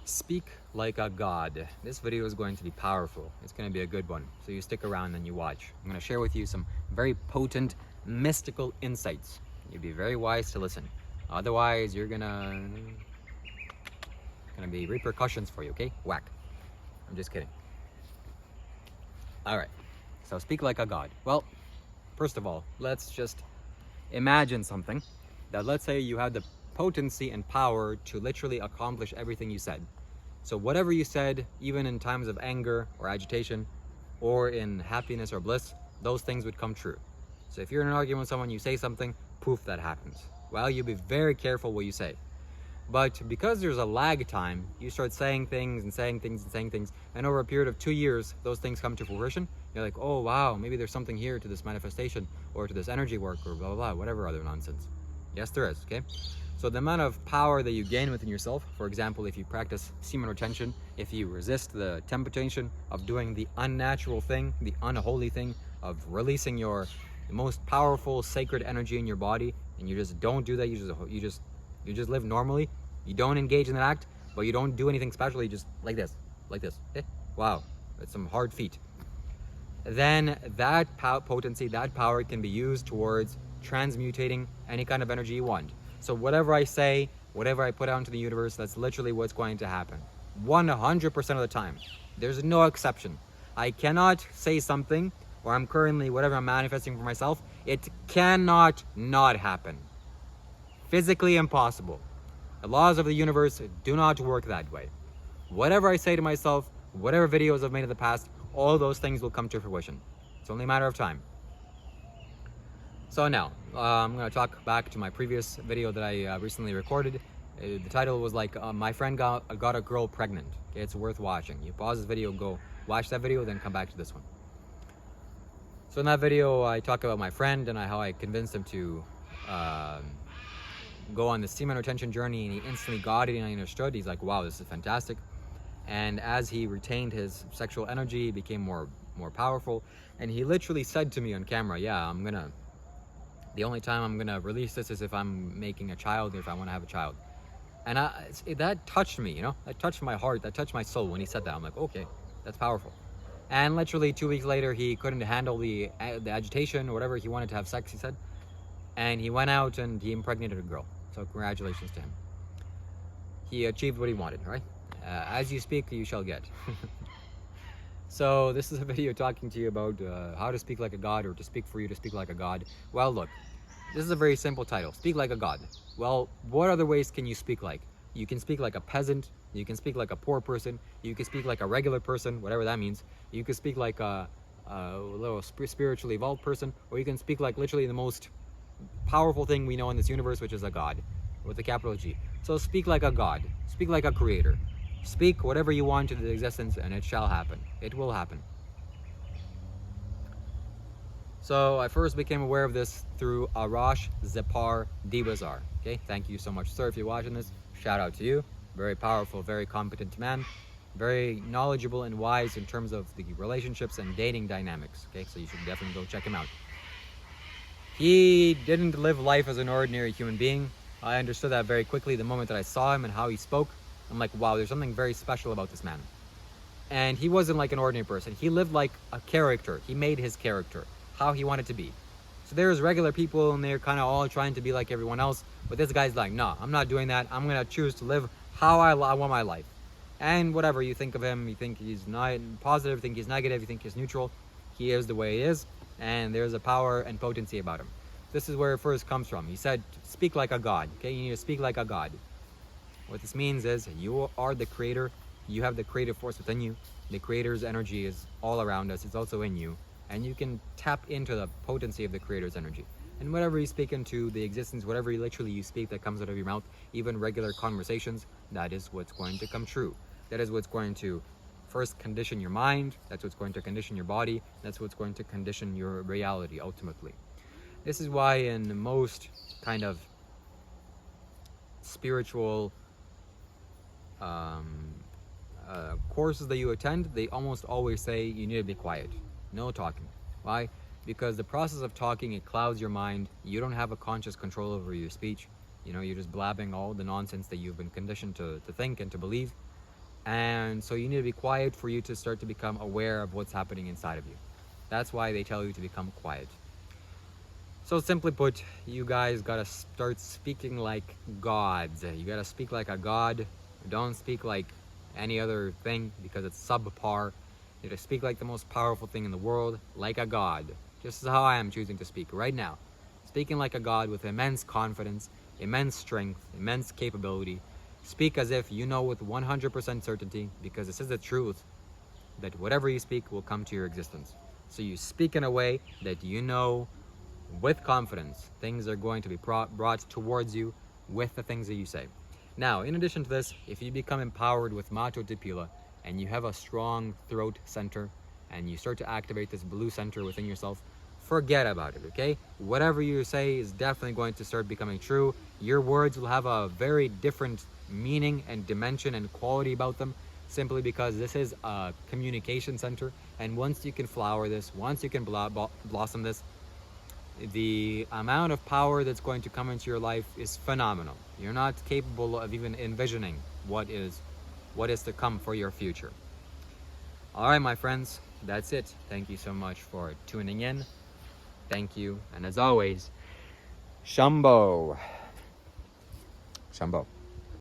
Speak like a god. This video is going to be powerful. It's going to be a good one. So you stick around and you watch. I'm going to share with you some very potent, mystical insights. You'd be very wise to listen. Otherwise, you're gonna be repercussions for you, okay? Whack. I'm just kidding. All right. So speak like a god. Well, first of all, let's just imagine something that, let's say you had the potency and power to literally accomplish everything you said. So whatever you said, even in times of anger or agitation, or in happiness or bliss, those things would come true. So if you're in an argument with someone, you say something, poof, that happens. Well, you'll be very careful what you say. But because there's a lag time, you start saying things and saying things and saying things, and over a period of 2 years, those things come to fruition. You're like, oh wow, maybe there's something here to this manifestation, or to this energy work, or blah, blah, blah, whatever other nonsense. Yes, there is, okay? So the amount of power that you gain within yourself, for example, if you practice semen retention, if you resist the temptation of doing the unnatural thing, the unholy thing of releasing your most powerful sacred energy in your body, and you just don't do that, you just live normally, you don't engage in that act, but you don't do anything special, you just like this, okay? Wow, that's some hard feet. Then that potency, that power can be used towards transmutating any kind of energy you want. So whatever I say, whatever I put out into the universe, that's literally what's going to happen. 100% of the time. There's no exception. I cannot say something, or I'm currently, whatever I'm manifesting for myself, it cannot not happen. Physically impossible. The laws of the universe do not work that way. Whatever I say to myself, whatever videos I've made in the past, all those things will come to fruition. It's only a matter of time. So now, I'm going to talk back to my previous video that I recently recorded. The title was like, my friend got a girl pregnant. Okay, it's worth watching. You pause this video, go watch that video, then come back to this one. So in that video, I talk about my friend and how I convinced him to go on the semen retention journey, and he instantly got it and I understood. He's like, wow, this is fantastic. And as he retained his sexual energy, he became more powerful. And he literally said to me on camera, yeah, the only time I'm gonna release this is if I'm making a child, or if I want to have a child. And that touched me, you know, that touched my heart, that touched my soul when he said that. I'm like, okay, that's powerful. And literally 2 weeks later, he couldn't handle the agitation or whatever. He wanted to have sex, he said, and he went out and he impregnated a girl. So congratulations to him. He achieved what he wanted, right? As you speak, you shall get. So this is a video talking to you about how to speak like a god, or to speak for you to speak like a god. Well, look, this is a very simple title. Speak like a god. Well, what other ways can you speak like? You can speak like a peasant. You can speak like a poor person. You can speak like a regular person, whatever that means. You can speak like a little spiritually evolved person, or you can speak like literally the most powerful thing we know in this universe, which is a god, with a capital G. So speak like a god. Speak like a creator. Speak whatever you want into existence, and it shall happen. It will happen. So I first became aware of this through Arash Zepar Dibazar. Okay, thank you so much, sir, if you're watching this. Shout out to you. Very powerful, very competent man. Very knowledgeable and wise in terms of the relationships and dating dynamics. Okay, so you should definitely go check him out. He didn't live life as an ordinary human being. I understood that very quickly the moment that I saw him and how he spoke. I'm like, wow, there's something very special about this man. And he wasn't like an ordinary person. He lived like a character. He made his character, how he wanted to be. So there's regular people and they're kind of all trying to be like everyone else. But this guy's like, no, I'm not doing that. I'm going to choose to live how I want my life. And whatever you think of him, you think he's not positive, you think he's negative, you think he's neutral, he is the way he is. And there's a power and potency about him. This is where it first comes from. He said, speak like a god. Okay, you need to speak like a god. What this means is you are the creator. You have the creative force within you. The creator's energy is all around us. It's also in you. And you can tap into the potency of the creator's energy. And whatever you speak into the existence, whatever literally you speak that comes out of your mouth, even regular conversations, that is what's going to come true. That is what's going to first condition your mind. That's what's going to condition your body. That's what's going to condition your reality ultimately. This is why in most kind of spiritual courses that you attend, they almost always say you need to be quiet, no talking. Why? Because the process of talking, it clouds your mind. You don't have a conscious control over your speech. You know, you're just blabbing all the nonsense that you've been conditioned to think and to believe. And so you need to be quiet for you to start to become aware of what's happening inside of you. That's why they tell you to become quiet. So simply put, you guys gotta start speaking like gods. You gotta speak like a god. Don't speak like any other thing because it's subpar. You gotta speak like the most powerful thing in the world, like a god. Just as how I am choosing to speak right now. Speaking like a god with immense confidence, immense strength, immense capability. Speak as if you know with 100% certainty, because this is the truth, that whatever you speak will come to your existence. So you speak in a way that you know with confidence things are going to be brought towards you with the things that you say. Now, in addition to this, if you become empowered with Macho Tipila and you have a strong throat center and you start to activate this blue center within yourself, forget about it, okay? Whatever you say is definitely going to start becoming true. Your words will have a very different meaning and dimension and quality about them, simply because this is a communication center. And once you can flower this, once you can blossom this, the amount of power that's going to come into your life is phenomenal. You're not capable of even envisioning what is to come for your future. All right, my friends, that's it. Thank you so much for tuning in. Thank you. And as always, Shambho. Shambho.